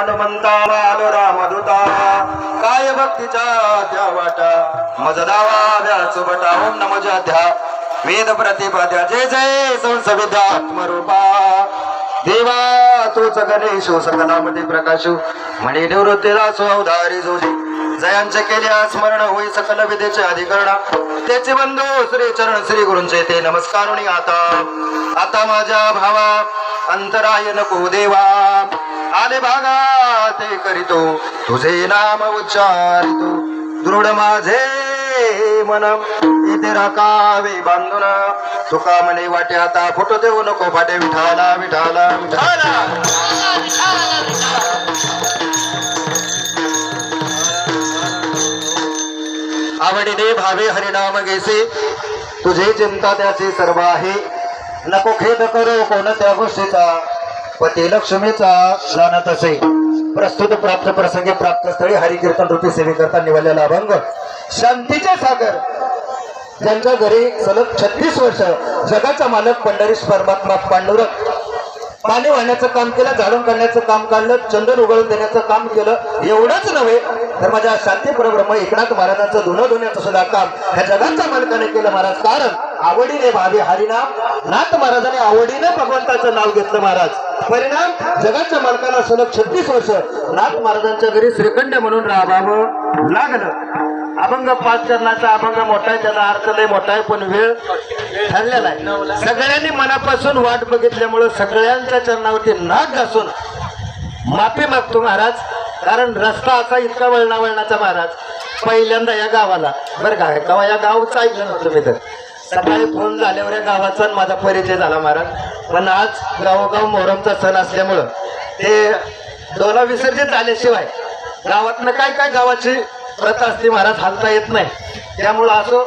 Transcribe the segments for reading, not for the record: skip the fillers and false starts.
हनुमंता आलो रामदूता काय भक्तीच्या त्या वाटा मज दावा व्यास बटा ओम नमो जाध्या वेद प्रतिपाद्या जय जय संसविद्या आत्मरूपा देवा तोच गणेशो सकलामध्ये प्रकाशो म्हणे निवृत्तीला स्वधारी जोजी जयांचे केल्या स्मरण होई सकल विद्येचे अधिकरणा त्याचे बंधू श्री चरण श्री गुरूंचे ते नमस्कारुणी आता माझ्या भावा अंतराय नको देवा आले भागा ते करीतो तुझे नाम उच्चारितो दृढ माझे मन इथे राखावे बांधून तुका म्हणे वाटे आता फोटो देऊ नको फाटे विठाला विठाला विठाला आवडीने भावे हरिनाम घेसे तुझे चिंता त्याचे सर्व आहे नको खेद करो कोणत्या गोष्टीचा पती लक्ष्मीचा जाणत असे प्रस्तुत प्राप्त प्रसंगी प्राप्त स्थळी हरिकीर्तन रूपी सेवेकरता निवडलेला अभंग शांतीचे सागर ज्यांच्या घरी सलग 36 वर्ष जगाचा मालक पंढरीश परमात्मा पांडुरंग पाणी वाहण्याचं काम केलं झाडून काढण्याचं काम काढलं चंदन उघडून देण्याचं काम केलं एवढंच नव्हे तर माझ्या शांती परब्रह्म एकनाथ महाराजांचं धुणं धुण्याचं सुद्धा काम ह्या जगाच्या मालकाने केलं महाराज कारण आवडीने भावे हरिनाम नाथ महाराजांनी आवडीने भगवंताचं नाव घेतलं महाराज परिणाम जगाच्या मालकाला सलग 36 वर्ष नाथ महाराजांच्या घरी श्रीखंड म्हणून राहावं लागलं अभंग 5 चरणाचा अभंग मोठा आहे त्याला अर्थ लय मोठा आहे पण वेळ ठरलेला आहे सगळ्यांनी मनापासून वाट बघितल्यामुळे सगळ्यांच्या चरणावरती नाक घासून माफी मागतो महाराज कारण रस्ता असा इतका वळणाचा महाराज पहिल्यांदा या गावाला बरं का गावा या गावचं ऐकलं नव्हतं मी तर सकाळी फोन झाल्यावर या गावाचा माझा परिचय झाला महाराज पण आज गावोगाव मोहरमचा सण असल्यामुळं ते डोला विसर्जित झाल्याशिवाय गावातनं काय गावाची प्रथा असते महाराज हालता येत नाही त्यामुळं असो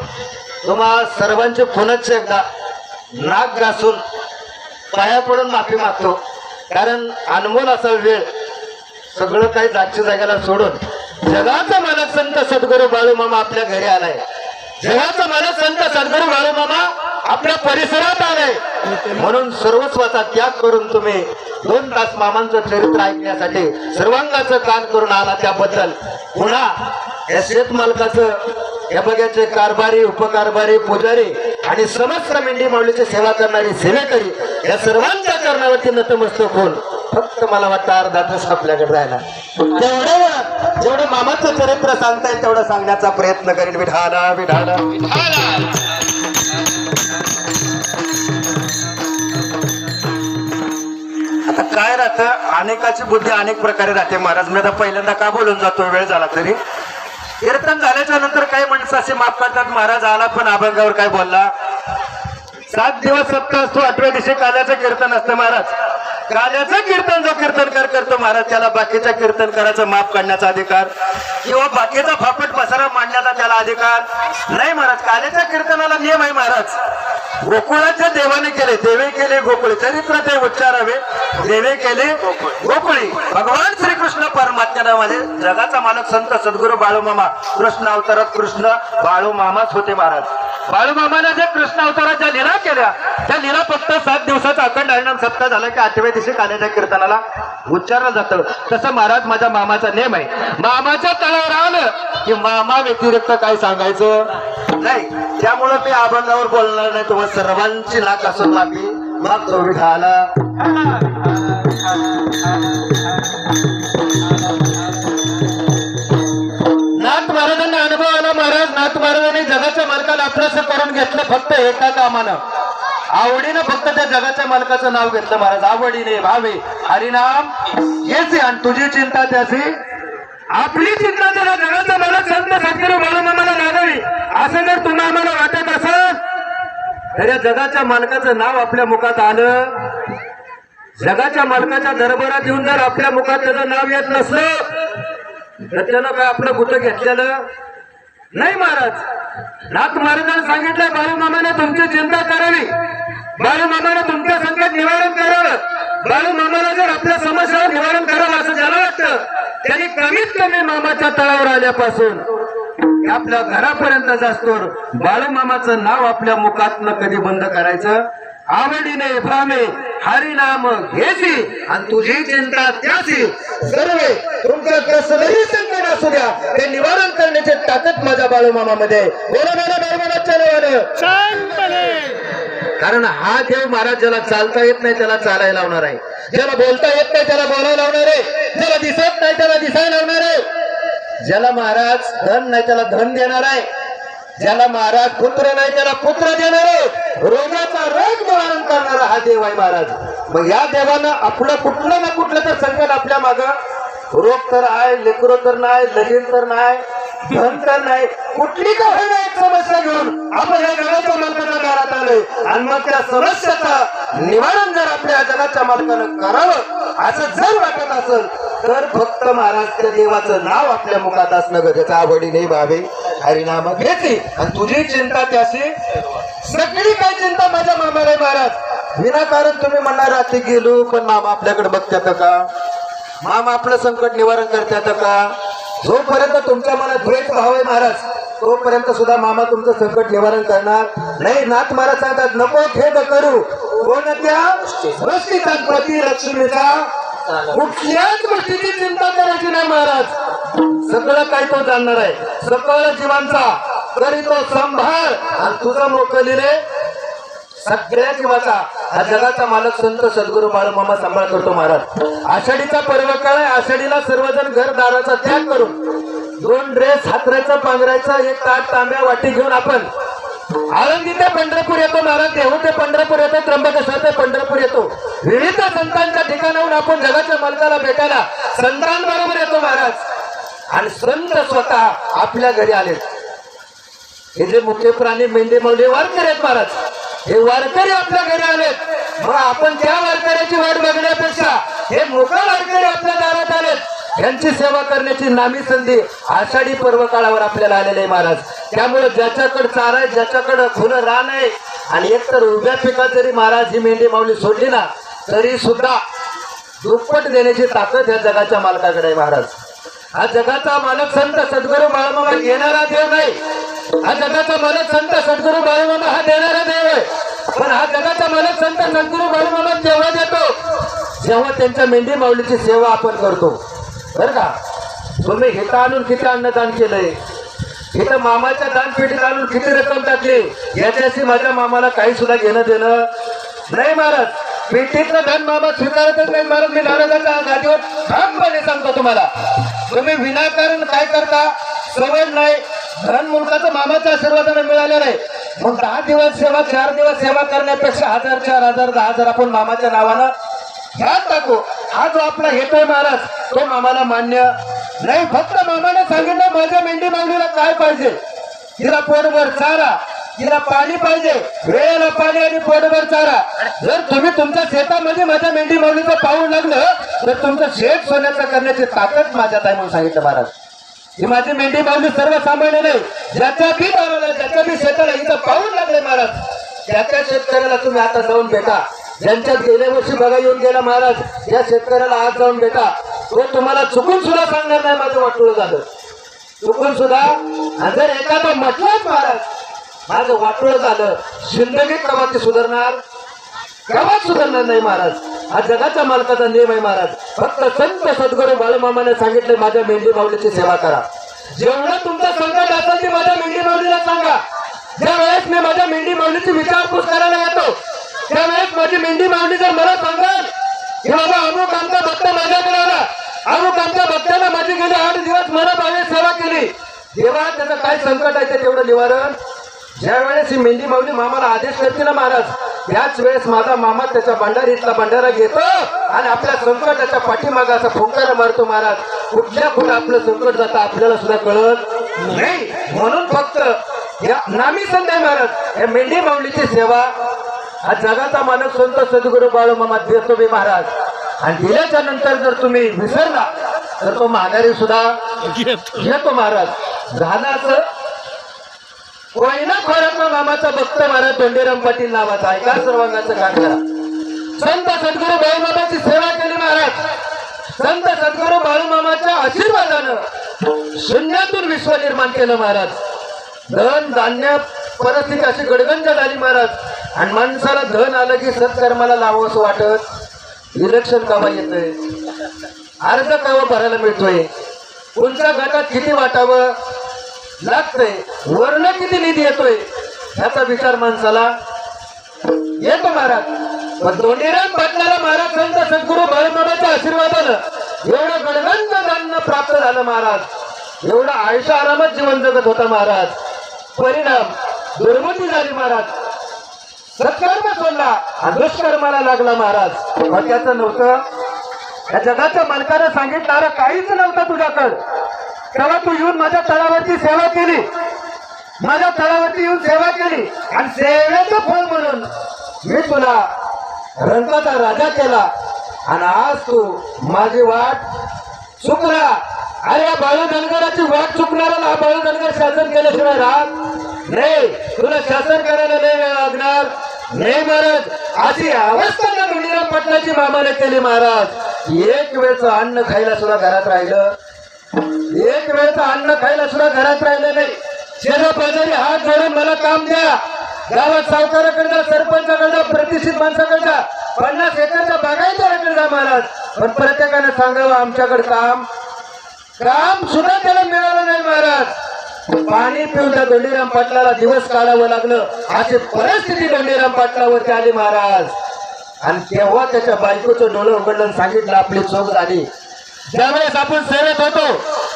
तुम्हा सर्वांचे पुनश्च एकदा नाक घासून पाया पडून माफी मागतो कारण अनमोल असा वेळ सगळं काही जागच्या जागेला सोडून जगाचा मालक संत सद्गुरू बाळूमामा आपल्या घरी आलाय जगाचा मालक संत सद्गुरू बाळूमामा आपल्या परिसरात आलाय म्हणून सर्वस्वाचा त्याग करून तुम्ही 2 तास मामांचं चरित्र ऐकण्यासाठी सर्वांगाचं कान करून आला त्याबद्दल पुन्हा या शेतमालकाचं या बघ्याचे कारभारी उपकारभारी पुजारी आणि समस्त मेंढी माऊलीची सेवा करणारी सेवेकरी या सर्वांच्या चरणावरती नतमस्तक होऊन फक्त मला वाटतं अर्धा तास आपल्याकडे राहिला जेवढं मामाचं चरित्र सांगता येईल तेवढं सांगण्याचा प्रयत्न करेल विठाला विठाला आता काय राहतं अनेकाची बुद्धी अनेक प्रकारे राहते महाराज मी आता पहिल्यांदा का बोलून जातो वेळ झाला तरी कीर्तन झाल्याच्या नंतर काही माणसं असे माफ करतात महाराज आला पण अभंगावर काय बोलला 7 दिवस सप्ताह असतो 8व्या दिवशी काल्याचं कीर्तन असतं महाराज काल्याचं कीर्तन जो कीर्तनकार करतो महाराज त्याला बाकीच्या कीर्तनकाराचं माफ काढण्याचा अधिकार किंवा बाकीचा फापट पसारा मांडण्याचा त्याला अधिकार नाही महाराज काल्याच्या कीर्तनाला नियम आहे महाराज गोकुळाच्या देवाने केले देवे केले गोकुळी चरित्र ते उच्चारावे देवे केले गोकुळी भगवान श्रीकृष्ण परमात्म्यामध्ये जगाचा मालक संत सद्गुरू बाळूमामा कृष्ण अवतारात कृष्ण बाळूमामाच होते महाराज बाळूमामाने जे कृष्ण अवताराच्या लीला केल्या त्या लीला फक्त 7 दिवसाचा अखंड हरिनाम सप्ताह झाला की 8व्या दिवशी काल्याच्या कीर्तनाला उच्चारलं जातं तसं महाराज माझ्या मामाचा नेम आहे मामाच्या तळावर आलं की मामा व्यतिरिक्त काय सांगायचं नाही त्यामुळे मी अभंगावर बोलणार नाही तुम्हाला सर्वांची नाक असून माफी मागतो विठाला नाथ महाराजांना अनुभव आला महाराज नाथ महाराजांनी जगाच्या मालकाला आपलंसं करून घेतलं फक्त एका कामानं आवडीनं फक्त त्या जगाच्या मालकाचं नाव घेतलं महाराज आवडीने भावे हरिनाम हेच आणि तुझी चिंता त्याची आपली चिंता त्याला जगाचा मालक संत सद्गुरू बाळूमामाला लागावी असं जर तुम्हाला आम्हाला वाटत असेल तर या जगाच्या मालकाचं नाव आपल्या मुखात आलं जगाच्या मालकाच्या दरबारात येऊन जर आपल्या मुखात त्याचं नाव येत नसलं तर त्यानं काय आपलं गुट घेतलेलं नाही महाराज नाथ महाराजांनी सांगितलं बाळूमामाने तुमची चिंता करावी बाळूमामाने तुमच्या संकट निवारण करावं बाळूमामाला जर आपल्या समस्या निवारण करावं असं ज्याला वाटतं त्यांनी कमीत कमी मामाच्या तळावर आल्यापासून आपल्या घरापर्यंत जास्तोर बाळूमामाचं नाव आपल्या मुखातनं कधी बंद करायचं आवडीने भावे हरिनाम घेसी आणि तुझी चिंता त्याची सर्वे हे निवारण करण्याची ताकद माझ्या बाळूमामामध्ये आहे. बोला बोला बाळूमामाच्या नावानं. कारण हा देव महाराज ज्याला चालता येत नाही त्याला चालायला लावणार आहे, ज्याला बोलता येत नाही त्याला बोलायला लावणार आहे, ज्याला दिसत नाही त्याला दिसायला लावणार आहे, ज्याला महाराज धन नाही त्याला धन देणार आहे, ज्याला महाराज पुत्र नाही त्याला पुत्र देणार आहे, रोगाचा रोग निवारण करणारा हा देव आहे महाराज. मग या देवानं आपलं कुठलं ना कुठलं तर संकट आपल्या मागं, रोग तर आहे, लेकरो तर नाही, लगीन तर नाही, धन तर नाही, कुठली का होईना एक समस्या घेऊन आपण या जगाच्या मालकाच्या दारात आलोय. आणि मग त्या समस्याचं निवारण जर आपल्या जगाच्या मालकानं करावं असं जर वाटत असेल तर फक्त महाराज त्या देवाचं नाव आपल्या मुखात असणं गरजेचं. आवडीने भावे हरिनाम घ्यायची आणि तुझी चिंता त्याशी सगळी काय चिंता माझ्या मामाला आहे महाराज. विनाकारण तुम्ही म्हणणार रात्री गेलो पण मामा आपल्याकडे बघतात का, मामा आपलं संकट निवारण करतात का. जोपर्यंत तुमच्या मनात द्वेष भाव आहे महाराज तोपर्यंत सुद्धा मामा तुमचं संकट निवारण करणार नाही. नाथ महाराज सांगतात नको खेद करू कोणत्या गोष्टीचा पती लक्ष्मीचा, कुठल्याच गोष्टीची चिंता करायची नाही महाराज. सगळं काही तो जाणणार आहे, सकळ जीवांचा तरी तो संभाळ आणि तुझा मोकलीने सगळ्या जीवाचा हा जगाचा मालक संत सद्गुरू बाळूमामा सांभाळ करतो महाराज. आषाढीचा पर्व काळ आहे, आषाढीला सर्वजण घरदाराचा त्याग करून 2 ड्रेस हातरायचं पांघरायचं, 1 ताट तांब्या वाटी घेऊन आपण आळंदी ते पंढरपूर येतो महाराज, देहू ते पंढरपूर येतो, त्र्यंबकेश्वर ते पंढरपूर येतो. विविध संतांच्या ठिकाणाहून आपण जगाच्या मालकाला भेटायला संतांबरोबर येतो महाराज. आणि संत स्वतः आपल्या घरी आले. हे जे मुख्य प्राणी मेंढे मौली वारकरी आहेत महाराज, हे वारकरी आपल्या घरी आलेत. मग आपण त्या वारकऱ्याची वाट बघण्यापेक्षा हे मुका वारकरी आपल्या दारात आलेत, यांची सेवा करण्याची नामी संधी आषाढी पर्व काळावर आपल्याला आलेले आहे महाराज. त्यामुळे ज्याच्याकडे चारा आहे, ज्याच्याकडे खुलं रान आहे आणि एकतर उभ्या पिकात जरी महाराज ही मेंढी माऊली सोडली ना तरी सुद्धा दुप्पट देण्याची ताकद या जगाच्या मालकाकडे आहे महाराज. हा जगाचा मालक संत सद्गुरू बाळूमामा घेणारा देव नाही, हा जगाचा मालक संत सद्गुरू बाळूमामा हा देणारा देव आहे. पण हा जगाचा मालक संत सद्गुरू बाळूमामा तेव्हा देतो जेव्हा त्यांच्या मेंढी माऊलीची सेवा आपण करतो. बरं का, तुम्ही हिता आणून किती अन्नदान केलंय, इथं मामाच्या दानपेटीत आणून किती रक्कम टाकली, याच्याशी माझ्या मामाला काही सुद्धा घेणं देणं नाही महाराज. पेटीतलं धन मामा स्वीकारतच नाही महाराज. मी नाराजाच्या गादीवर ठामपणे सांगतो तुम्हाला, तुम्ही विनाकारण काय करता, सवय नाही, धन मुलकाचं मामाच्या आशीर्वादाने मिळालेलं आहे. मग 10 दिवस सेवा, 4 दिवस सेवा करण्यापेक्षा 1000, 4000, 10,000 आपण मामाच्या नावानं ह्यात टाकू. हा जो आपला हेतू आहे महाराज तो मामाला मान्य नाही. फक्त मामाने सांगितलं माझ्या मेंढी माऊलीला काय पाहिजे, तिला पोटभर चारा, तिला पाणी पाहिजे, वेळेला पाणी आणि पोटभर चारा. जर तुम्ही तुमच्या शेतामध्ये माझ्या मेंढी माऊलीचं पाऊल लागलं तर तुमचं शेत सोन्याचं करण्याची ताकद माझ्यात आहे म्हणून सांगितलं महाराज. ही माझी मेंढी माऊली सर्वसामान्य नाही, ज्याच्या बी दाराला, ज्याच्या बी शेताला हिचं पाऊल लागले महाराज त्याच्या शेतकऱ्याला तुम्ही आता जाऊन भेटा. ज्यांच्यात गेल्या वर्षी बघा येऊन गेला महाराज, या शेतकऱ्याला आज जाऊन भेटा. तो तुम्हाला चुकून सुद्धा सांगणार नाही माझं वाटोळं झालं, चुकून सुद्धा. जर एखादा म्हटलंच महाराज माझं वाटोळं झालं, जिंदगीत कवा ते सुधारणार, कवाच सुधारणार नाही महाराज. हा जगाच्या मालकाचा नियम आहे महाराज. फक्त संत सद्गुरू बाळूमामाने सांगितले माझ्या मेंढी माऊलीची सेवा करा. जेवढं तुमचं संकट असेल ते माझ्या मेंढी माऊलीला सांगा. ज्या वेळेस मी माझ्या मेंढी माऊलीची विचारपूस करायला येतो त्यावेळेस माझी मेंढी माऊली जर मला सांगाल की बाबा अमुक आमचा भक्त माझ्याकडे आला, अमुक आमच्या भक्ताला माझी गेली 8 दिवस मला बाहेर सेवा केली, तेव्हा त्याचं काय संकट आहे ते तेवढं निवारण. ज्या वेळेस ही मेंढी माऊली मामाला आदेश करते ना महाराज, त्याच वेळेस माझा मामा त्याच्या भंडारीतला भंडारा घेतो आणि आपल्या संकटाच्या पाठीमागा असा फुंकारा मारतो महाराज. कुठं आपलं संकट जातं आपल्याला सुद्धा कळत नाही. म्हणून फक्त या नामी संत महाराज या मेंढी माऊलीची सेवा हा जगाचा मालक संत सद्गुरू बाळूमामा देतो बी महाराज. आणि दिल्याच्या नंतर जर तुम्ही विसरला तर तो माघारी सुद्धा घेतो महाराज. झालं असं कोयना खोऱ्यातला मामाचा भक्त महाराज धोंडीराम पाटील नावाचा ऐका सर्वांगाचं काम करा. संत सद्गुरू बाळूमामाची सेवा केली महाराज. संत सद्गुरू बाळूमामाच्या आशीर्वादानं शून्यातून विश्व निर्माण केलं महाराज. धन धान्य परिस्थिती अशी गडगंज झाली महाराज. आणि माणसाला धन आलं की सत्कर्माला लावावं असं वाटत. इलेक्शन केव्हा येतंय, अर्ज केव्हा भरायला मिळतोय, कोणत्या गटात किती वाटावं लागतंय, वर्ण किती निधी येतोय ह्याचा विचार माणसाला येतो महाराज. पण दोंडीराम पाटलाला महाराज संत सद्गुरू बाळूमामाच्या आशीर्वादानं एवढं गणगंत ज्ञान प्राप्त झालं महाराज. एवढं आयुष्य आरामात जीवन जगत होता महाराज. परिणाम दुर्मती झाली महाराज. सत्कर्म सोडला आणि दुष्कर्माला लागला महाराज. पण त्याचं नव्हतं. या जगाच्या मालकानं सांगितलं काहीच नव्हतं तुझ्याकडं, तेव्हा तू येऊन माझ्या तळावरती सेवा केली, माझ्या तळावरती येऊन सेवा केली आणि सेवेचं फळ म्हणून मी तुला रंगाचा राजा केला आणि आज तू माझी वाट चुकला. अरे या बाळू धनगराची वाट चुकणारा हा बाळू धनगर शासन केल्याशिवाय राहत नाही. तुला शासन करायला नाही वेळ लागणार नाही महाराज. अशी अवस्था ना दोंडीराम पाटलाची मामाने केली महाराज. एक वेळचं अन्न खायला सुद्धा घरात राहिलं, एक वेळचं अन्न खायला सुद्धा घरात राहिलं नाही. शेजापाजारी हात जोडून मला काम द्या, गावात सावकाराकडे सरपंचाकडे प्रतिष्ठित माणसाकडे 50 एकरच्या बागायतदाराकडे जा महाराज. पण प्रत्येकाने सांगावं आमच्याकडे काम सुद्धा त्याला मिळालं नाही महाराज. पाणी पिऊन त्या दोंडीराम पाटलाला दिवस काढावं लागलं. अशी परिस्थिती दोंडीराम पाटलावरती आली महाराज. आणि तेव्हा त्याच्या बायकोचं डोळं उघडलं आणि सांगितलं आपली चूक झाली. ज्यावेळेस आपण सेवेत होतो,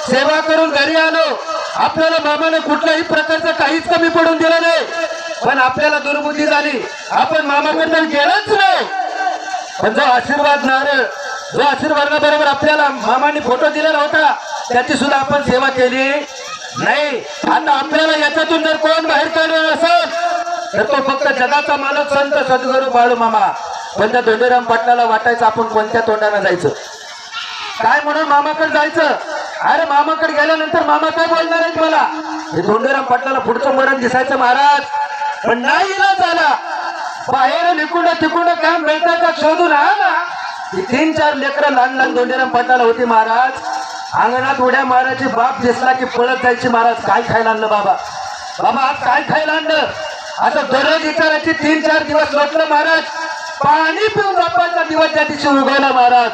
सेवा करून घरी आलो, आपल्याला मामाने कुठल्याही प्रकारचं काहीच कमी पडून दिलं नाही. पण आपल्याला दुर्बुद्धी झाली, आपण मामाकडे गेलोच नाही. पण जो आशीर्वाद नारळ, जो आशीर्वादाबरोबर आपल्याला मामाने फोटो दिलेला होता, त्याची सुद्धा आपण सेवा केली नाही. आता आपल्याला याच्यातून जर कोण बाहेर काढणार असेल तर तो फक्त जगाचा मालक संत सद्गुरू बाळू मामा. पण त्या दोंडीराम पाटलाला वाटायचं आपण कोणत्या तोंडाने जायचं, काय म्हणून मामाकडे जायचं. अरे मामाकडे गेल्यानंतर मामा काय बोलणार आहेत मला. हे दोंडीराम पाटलाला पुढचं मरण दिसायचं महाराज. पण नाही इलाज झाला. बाहेर निकुंड काम मिळतं का शोधून आला. 3-4 लेकरं लहान दोंडीराम पाटलाला होती महाराज. अंगणात उड्या मारायची, बाप दिसला की पळत जायची महाराज. काय खायला आणलं बाबा, बाबा आज काय खायला आणलं, असं दररोज विचारायची. 3-4 दिवस लोटलं महाराज. पाणी पिऊन बापाचा दिवस त्या दिवशी उगवला महाराज.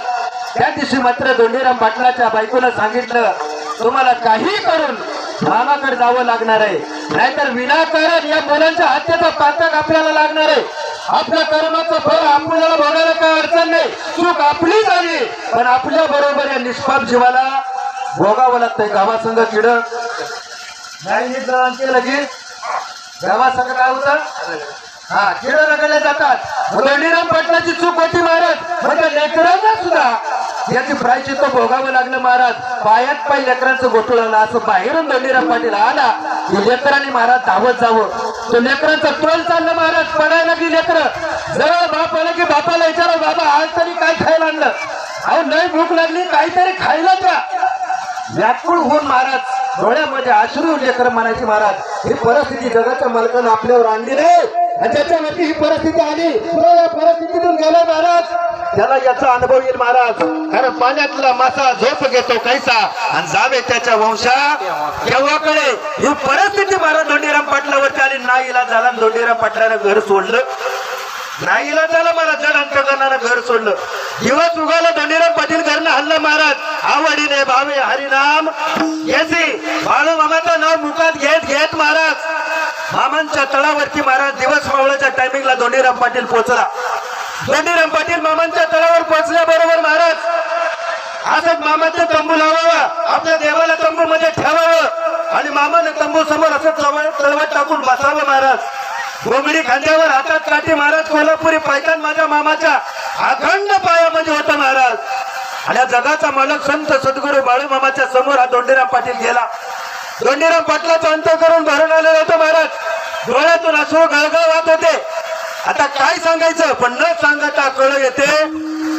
त्या दिवशी मात्र दोंडीराम पाटलाच्या बायकोनं सांगितलं तुम्हाला काही करून मामाकडे जावं लागणार आहे, नाहीतर विनाकारण या मुलांच्या हत्येचा पातक आपल्याला लागणार आहे. आपल्या कर्माचं फळ आपल्याला बघायला काय अडचण नाही. चूक आपली झाली पण आपल्या बरोबर या निष्पाप जीवाला भोगावं लागतंय. गावासंग किड नाही नीट केलं की गावासंग काय होतं, हा किड रगडले जातात. दोंडीराम पाटलाची चूक होती महाराज. म्हणजे लेकरांना सुद्धा याची प्रायश्चित्त तो भोगावं लागलं महाराज. पायात पाय लेकरांचं गोठवलं. असं बाहेरून दोंडीराम पाटील आला की लेकरांनी महाराज धावत जावं. तो लेकरांचा तोल चाललं महाराज. पडायला लागली लेकरं. जवळ बाप आलं की बापाला विचारा बाबा आज तरी काय खायला आणलं. अहो नाही भूक लागली काहीतरी खायला द्या. व्याकुळ होऊन महाराज डोळ्यामध्ये अश्रू लेकर म्हणायची महाराज. ही परिस्थिती जगाच्या मालकानं आपल्यावर आणली नाही आणि त्याच्यावरती ही परिस्थिती आली. या परिस्थितीतून गेला महाराज त्याला याचा अनुभव येईल महाराज. कारण पाण्यातला मासा झोप घेतो कैसा आणि जावे त्याच्या वंशा केव्हाकडे. ही परिस्थिती महाराज दोंडीराम पाटलावरती आली. नाही इलाज झाला. दोंडीराम पाटलानं घर सोडलं. नाही इलाज झाला महाराज. जड अंतकरणानं घर सोडलं. दिवस उगाला दोंडीराम पाटील घरनं हल्ला महाराज. आवडीने भावे हरिनाम घ्यायचे. बाळू मामाचं नाव मुखात घेत घेत महाराज मामांच्या तळावरती महाराज दिवस मावळाच्या टायमिंगला दोंडीराम पाटील पोहोचला. दोंडीराम पाटील मामांच्या तळावर पोहोचल्याबरोबर महाराज असंच मामाचं तंबू लावावं, आपल्या देवाला तंबू मध्ये ठेवावं आणि मामाने तंबू समोर असं तळवट टाकून बसावं महाराज. घोंगडी खांद्यावर, हातात काठी महाराज. कोल्हापुरी पैठण माझ्या मामाच्या अखंड पायामध्ये होता महाराज. आणि या जगाचा मालक संत सद्गुरू बाळू मामाच्या समोर हा दोंडीराम पाटील गेला. दोंडीराम पाटलाचं अंतःकरण भरून आलेलं होतं महाराज. डोळ्यातून अश्रू गळगळत होते. आता काय सांगायचं पण न सांगता कळ येते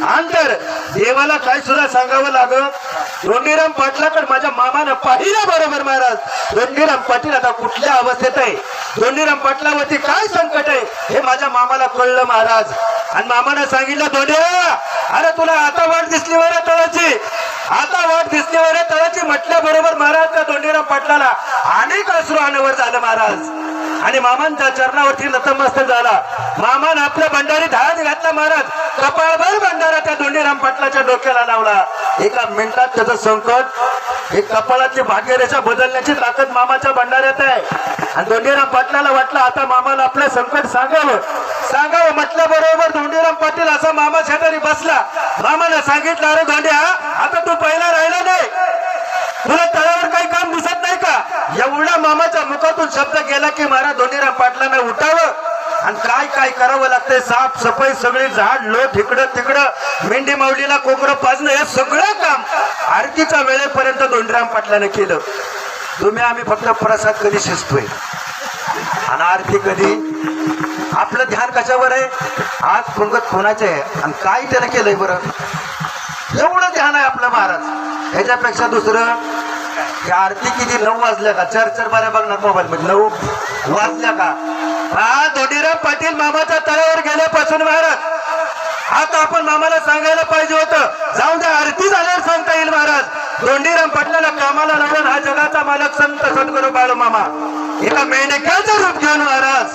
अंतर. देवाला काय सुद्धा सांगावं लागत. दोंडीराम पाटलाकडे माझ्या मामानं पाहिलं बरोबर महाराज. दोंडीराम पाटील आता कुठल्या अवस्थेत आहे, दोंडीराम पाटलावरती काय संकट आहे हे माझ्या मामाला कळलं महाराज. आणि मामानं सांगितलं दोंड्या अरे तुला आता वाट दिसली बरं तळाची, आता वाट दिसली बरं तळाची म्हटल्या बरोबर महाराज त्या दोंडीराम पाटलाला अनेक अश्रू अनावर झालं महाराज. आणि मामांच्या चरणावरती नतमस्तक झाला. मामान आपल्या भंडारीत हात घातला महाराज. कपाळभर भंडारा त्या दोंडीराम पाटलाच्या डोक्याला लावला. एका मिनिटात त्याचं संकट ही कपाळातली भाग्यरेषा बदलण्याची ताकद मामाच्या भंडाऱ्यात आहे. आणि धोंडीराम पाटलाला वाटलं आता मामाला आपलं संकट सांगावं म्हटल्याबरोबर धोंडीराम पाटील असा मामा शेजारी बसला. मामाने सांगितलं, अरे धोंड्या, आता तू पहिला राहिला नाही, तुला तळावर काही काम दिसत नाही का? एवढा मामाच्या मुखातून शब्द गेला की महाराज धोंडीराम पाटलांना उठावं आणि काय काय करावं लागतंय. साफ सफाई सगळी, झाड लोट इकडं तिकडं, मेंढी माऊलीला कोकरं पाजणं, हे सगळं काम आरतीच्या वेळेपर्यंत धोंडीराम पाटलाने केलं. तुम्ही आम्ही फक्त प्रसाद कधी शिजतोय आणि आरती कधी. आपलं ध्यान कशावर आहे? आज पंगत कोणाचे आहे आणि काय त्यानं केलंय बरं, एवढं ध्यान आहे आपलं महाराज. ह्याच्यापेक्षा दुसरं की आरती किती 9 वाजल्या का? 4 बाऱ्या बघणार मोबाईल मध्ये, 9 वाजल्या का? हा धोंडीराम पाटील मामाच्या तळावर गेल्यापासून महाराज आता आपण मामाला सांगायला पाहिजे होतं. जाऊन द्या, आरती झाल्यावर सांगता येईल महाराज. धोंडीराम पाटलाला कामाला लावून हा जगाचा मालक संत सद्गुरू बाळू मामा एका मेंढक्याचं रूप घेऊन महाराज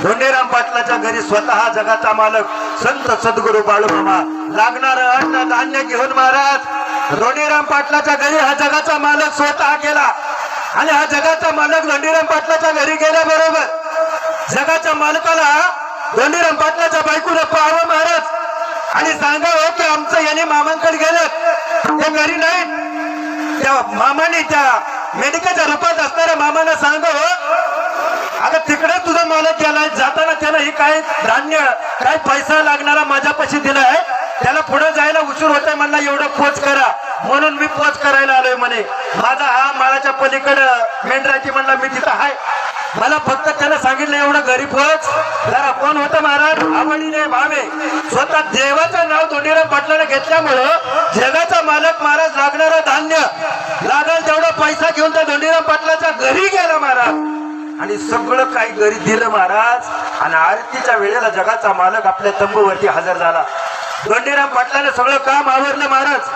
धोंडीराम पाटलाच्या घरी स्वतः जगाचा मालक संत सद्गुरू बाळू मामा लागणार अन्न धान्य घेऊन महाराज धोंडीराम पाटलाच्या घरी हा जगाचा मालक स्वतः गेला. आणि हा जगाचा मालक धोंडीराम पाटलाच्या घरी गेल्याबरोबर जगाच्या मालकाला धोंडीराम पाटलाच्या बायकोला पाहावं महाराज आणि सांगावं की आमचं याने मामांकडे गेलं, ते घरी नाही. त्या मामाने त्या मेडिकलच्या रूपात असणाऱ्या मामाला सांगावं, अगं तिकडे तुझा मालक गेलाय, जाताना त्यानं हे काय धान्य काय पैसा लागणारा माझ्यापाशी दिलाय, त्याला पुढे जायला उशीर होतोय, म्हणला एवढं पोच करा, म्हणून मी पोच करायला आलोय म्हणे. माझा हा माळाच्या पलीकडं मेंढराची म्हणला मी तिथं आहे, मला फक्त त्यानं सांगितलं एवढं घरी पोच जरा. कोण होतं महाराज? आवडीने भावे. स्वतः देवाचं नाव धोंडीराम पाटलाने घेतल्यामुळं जगाचा मालक महाराज लागणारं धान्य लागेल तेवढा पैसा घेऊन त्या धोंडीराम पाटलाच्या घरी गेला महाराज आणि सगळं काही घरी दिलं महाराज. आणि आरतीच्या वेळेला जगाचा मालक आपल्या तंबूवरती हजर झाला. धोंडीराम पाटलाने सगळं काम आवरलं महाराज,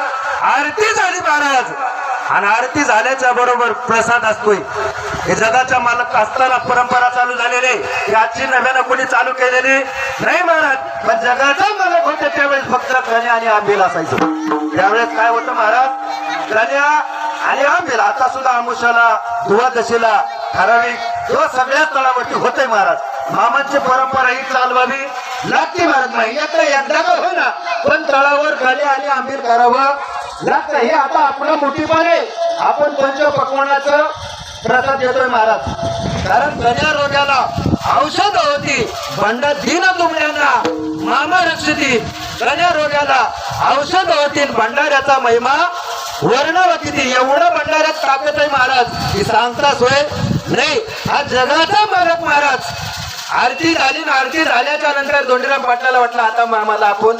आरती झाली महाराज. आणि आरती झाल्याच्या बरोबर प्रसाद असतोय. हे जगाचा मालक असताना परंपरा चालू झालेली, याची नव्यानं कोणी चालू केलेली नाही महाराज. पण जगाचा मालक होते त्यावेळेस फक्त कन्या आणि आंबील असायचं. त्यावेळेस काय होतं महाराज? कन्या आणि आंबील. आता सुद्धा आमुषाला दुवादशीला ठराविक किंवा सगळ्या तळावरती होते महाराज. मामांची परंपरा ही चालवावी लागते महाराज. महिन्यातलं एकदा का होईना पण तळावर कन्या आणि आंबील करावं लागतं. हे आता आपलं मोठीपण आहे. आपण पंच पक्वानाचं प्रसाद देतोय महाराज. कारण कन्या रोगाला औषध होती, भंडार दीन तुमल्यांना मामा रक्षती. कन्या रोगाला औषध होती, भंडाऱ्याचा महिमा वर्णव किती. एवढं भंडाऱ्यात ताकद आहे महाराज की सांगता सोय नाही. हा जगाचा मालक महाराज. आरती झाली ना, आरती झाल्याच्या नंतर धोंडीराम पाटलाला वाटलं आता मामाला आपण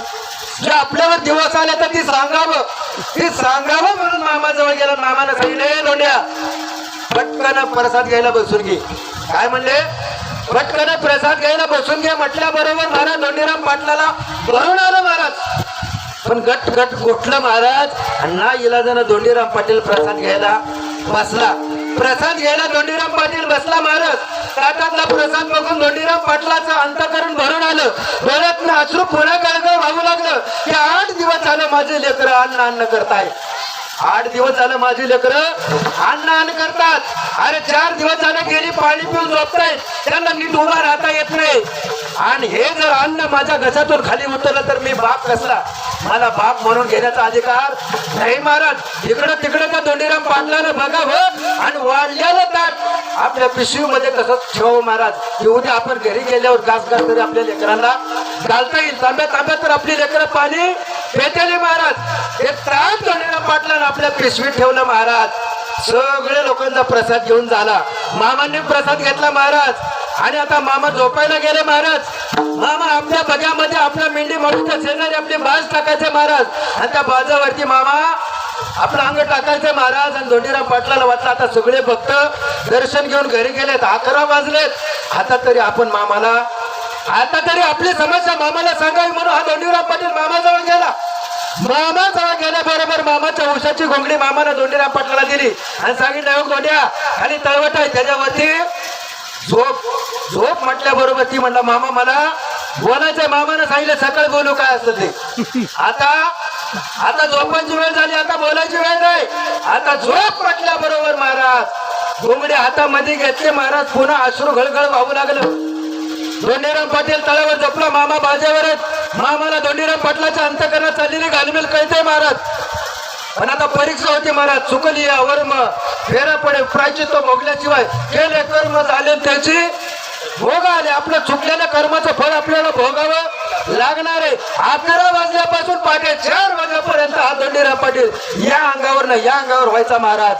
जे आपल्यावर दिवस आले तर ती सांगावं म्हणून मामाजवळ गेला. मामाने सांगितले, धोंड्या पटकन प्रसाद घ्यायला बसून घे. काय म्हणले? पटकन प्रसाद घ्यायला बसून घे म्हटल्याबरोबर महाराज धोंडीराम पाटलाला भरून आलं महाराज. पण गट गट गोठलं महाराज. ना इलाजानं धोंडीराम पाटील प्रसाद घ्यायला बसला. प्रसाद घ्यायला धोंडीराम पाटील बसला महाराज. ताटातला प्रसाद बघून धोंडीराम पाटलाचं अंतःकरण भरून आलं. डोळ्यातनं अश्रू पुन्हा गळगळ वाहू लागलं की 8 दिवस झालं माझे लेकरं अन्न करताय. 8 दिवस झालं माझी लेकरं अन्न करतात. अरे 4 दिवस झालं गेली पाणी पिऊन झोपतायत, त्यांना नीट उभा राहता येत नाही. आणि हे जर अन्न माझ्या घशातून खाली उतरलं तर मी बाप कसला? मला बाप म्हणून घेण्याचा अधिकार नाही महाराज. इकडं तिकडं त्या धोंडीराम पाटलानं बघावं आणि वाढलेलं ताट आपल्या पिशवीमध्ये तसंच ठेवावं महाराज. की उद्या आपण घरी गेल्यावर घास तरी आपल्या लेकरांना घालता येईल. तांब्या तर आपली लेकरं पाणी पेटेले महाराज. एक ताट धोंडीराम पाटलानं आपल्या पिशवीत ठेवलं महाराज. सगळे लोकांचा प्रसाद घेऊन झाला. मामांनी प्रसाद घेतला महाराज. आणि आता मामा झोपायला गेले महाराज. मामा आपल्या बग्यामध्ये आपल्या मेंढी मारूच्या शेजारी आपली बाज टाकायचे महाराज. आणि त्या बाजावरती मामा आपलं अंग टाकायचं महाराज. आणि धोंडीराम पाटलाला वाटलं आता सगळे भक्त दर्शन घेऊन घरी गेलेत, 11 वाजलेत. आता तरी आपण मामाला आता तरी आपली समस्या मामाला सांगावी म्हणून हा धोंडीराम पाटील मामाजवळ गेला. मामाजवळ गेल्याबरोबर मामाच्या उशाची घोंगडी मामाने धोंडीराम पाटलाला दिली आणि सांगितलं, गोंड्या आणि तळवट आहे त्याच्यावरती झोप म्हटल्याबरोबर ती म्हणला, मामा मला बोलायचंय. मामाने सांगितलं सकाळी बोलू काय असतं ते. आता झोपायची वेळ झाली, आता बोलायची वेळ नाही. आता झोप म्हटल्याबरोबर महाराज घोंगडे हातामध्ये घेतले. महाराज पुन्हा अश्रू घळघळ वाहू लागलं. धोंडीराम पाटील तळावर जपला. मामा बाजेवरच. मामाला धोंडीराम पाटलाच्या अंतकरणात चाललेली घालमेल कळते महाराज. पण आता परीक्षा होती महाराज. चुकली या वर्म फेरा पडे प्रायचित्त भोगल्याशिवाय केले कर्म झाले त्याची भोग आले. आपलं चुकलेल्या कर्माचं फळ आपल्याला भोगावं लागणार आहे. 11 वाजल्यापासून पहाटे 4 वाजेपर्यंत हा धोंडीराम पाटील या अंगावर ना या अंगावर व्हायचा महाराज.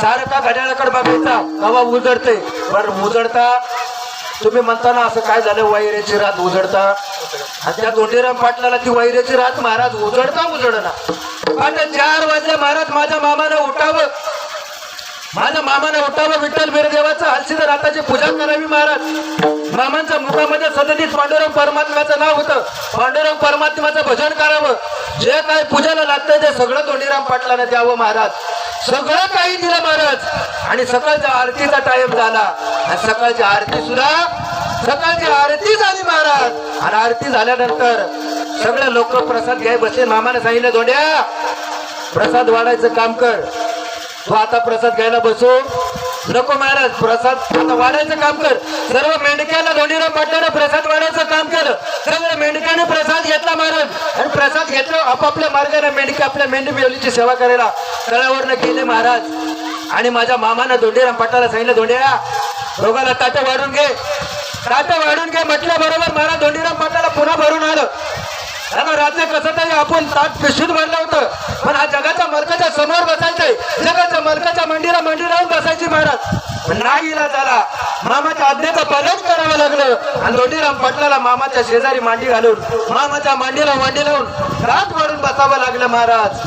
सारखा घड्याळाकडे बघायचा कवा उजडते. बरं उजडता तुम्ही म्हणताना असं काय झालं वैरेची रात उजडता. आणि त्या धोंडीराम पाटलाला ती वैरेची रात महाराज उजडता उजडना. पहाटे 4 वाजले महाराज. माझ्या मामानं उठावं. माझ्या मामाने उठावं. विठ्ठल बिरदेवाचं हलसीद राताची पूजा करावी महाराज. मामांच्या मुखामध्ये सततीच पांडुरंग परमात्म्याचं नाव होतं. पांडुरंग परमात्म्याचं भजन करावं. जे काही पूजाला लागतंय ते सगळं धोंडीराम पाटलाने द्यावं महाराज. सगळं काही दिलं महाराज. आणि सकाळच्या आरतीचा टाइम झाला. आणि सकाळची आरती सुद्धा सकाळची आरती झाली महाराज. आणि आरती झाल्यानंतर सगळे लोक प्रसाद घ्याय बसले. मामाने सांगितलं धोंड्या प्रसाद वाढायचं काम कर. तू आता प्रसाद घ्यायला बसू नको महाराज. प्रसाद आता वाढायचं काम कर. सर्व मेंढक्याला धोंडीराम पाटलाने प्रसाद वाढायचं काम केलं. सगळ्या मेंढक्याने प्रसाद घेतला महाराज. आणि प्रसाद घेतला आपापल्या मार्गाने मेंढके आपल्या मेंढी मेवलीची सेवा करायला तळावरनं गेले महाराज. आणि माझ्या मामानं धोंडीराम पाटलाला सांगितलं धोंड्या दोघाला ताटं वाढून घे. ताटं वाढून घे म्हटल्याबरोबर महाराज धोंडीराम पाटलाला पुन्हा भरून आलं. रात्री कसं तरी आपण ताट पिशवीत भरलं होतं. पण हा जगाच्या मालकाच्या समोर बसायचंय. जगाच्या मालकाच्या मंडीला मंडी लावून बसायची महाराज. नाही इलाज झाला. मामाच्या आज्ञेचं पालन करावं लागलं. आणि धोंडीराम पाटलाला मामाच्या शेजारी मांडी घालून मामाच्या मांडीला मांडी लावून ताट वाढून बसावं लागलं महाराज.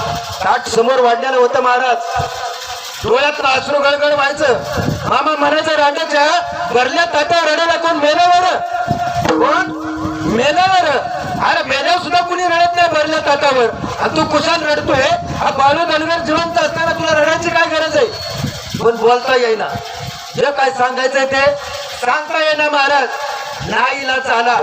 ताट समोर वाढलेलं होतं महाराज. डोळ्यात अश्रू गळगळ व्हायचं. मामा म्हणायचं रांड्याच्या भरल्या ताटावर रडायला कोण मेल्यावर. कोण मेल्यावर. अरे मेल्यावर सुद्धा कुणी रडत नाही भरल्या ताटावर. आणि तू कुशाल रडतोय. हा बाळू धनगर जिवंत असताना तुला रडायची काय गरज आहे. पण बोलता येईना. जे काय सांगायचंय ते सांगता येईना महाराज. नाईलाज झाला.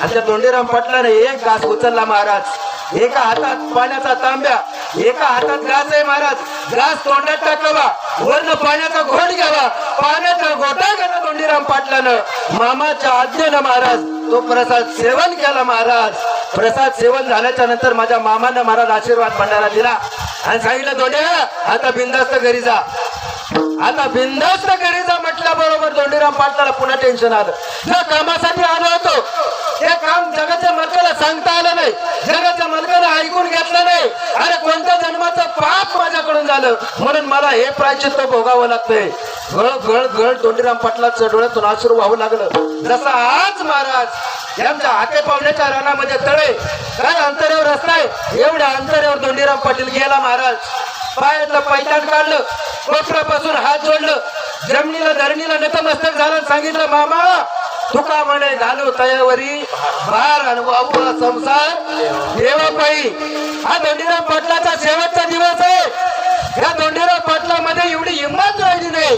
आणि त्या धोंडीराम पाटलाने एक घास उचलला महाराज. एका हातात पाण्याचा तांब्या एका हातात घास आहे महाराज. घास तोंडात टाकावा. वरनं पाण्याचा घोट घ्यावा. पाण्याचा घोटा घ्यावा धोंडीराम पाटलानं. मामाच्या आज्ञेनं महाराज तो प्रसाद सेवन केला महाराज. प्रसाद सेवन झाल्याच्या नंतर माझ्या मामानं महाराज आशीर्वाद भंडारा दिला. आणि सांगितलं धोंड्या आता बिंदास्त घरी जा. आता बिंदास्त घरी जा म्हटल्याबरोबर धोंडीराम पाटलाला पुन्हा टेन्शन आलं. ज्या कामासाठी आलो होतो ते काम जगाच्या मालकाला सांगता आलं नाही. जगाच्या मालकाला ऐकून घेतलं नाही. अरे कोणत्या जन्माचं पाप माझ्याकडून झालं म्हणून मला हे प्रायचित्त भोगावं लागतंय. गळ गळ गळ धोंडीराम पाटलाचं डोळ्यातून अश्रू वाहू लागलं. जसा आज महाराज यांच्या हाके पावण्याच्या रानामध्ये तळे काय अंतरावर असताय एवढ्या अंतरावर धोंडीराम पाटील गेला महाराज. पायातलं पैठण काढलं. कोपरापासून हात जोडलं. जमिनीला धरणीला नतमस्तक झालं. सांगितलं मामा तुका म्हणे घालू तयावरी भार अनुभव संसार देवापायी. हा धोंडीराम पाटलाचा शेवटचा दिवस आहे. या धोंडीराम पाटलामध्ये एवढी हिंमत राहिली नाही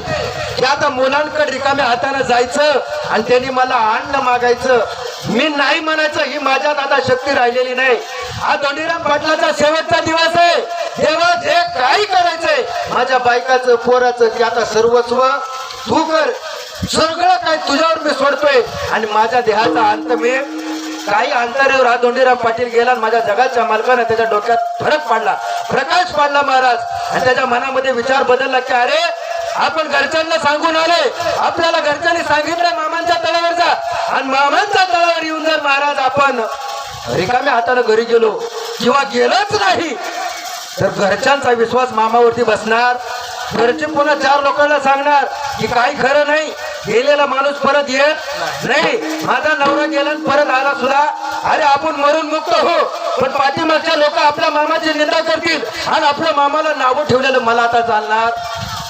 की आता मुलांकडे रिकाम्या हाताने जायचं आणि त्यांनी मला अन्न मागायचं. मी नाही म्हणायचं ही माझ्यात आता शक्ती राहिलेली नाही. हा धोंडीराम पाटलाचा शेवटचा दिवस आहे. देवा जे काही करायचंय माझ्या बायकाचं पोराचं ते आता सर्वस्व तू कर. सगळं काय तुझ्यावर मी सोडतोय. आणि माझ्या देहाचा अंत मी काही अंतरावर हा धोंडीराम पाटील गेला. माझ्या जगाच्या मालकाने त्याच्या डोक्यात फरक पाडला. प्रकाश पाडला महाराज. आणि त्याच्या मनामध्ये विचार बदलला की अरे आपण घरच्यांना सांगून आले. आपल्याला घरच्यांनी सांगितलं मामांच्या तळावर जा. आणि मामांच्या तळावर येऊन जर महाराज आपण रिकाम्या हाताने घरी गेलो किंवा गेलोच नाही तर घरच्यांचा विश्वास मामावरती बसणार. घरचे पुन्हा 4 लोकांना सांगणार की काही खरं नाही. गेलेला माणूस परत येत नाही. माझा नवरा गेला परत आला सुद्धा. अरे आपण मरून मुक्त हो पण पाठीमागच्या लोक आपल्या मामाची निंदा करतील आणि आपल्या मामाला नावं ठेवलेलं मला आता चालणार.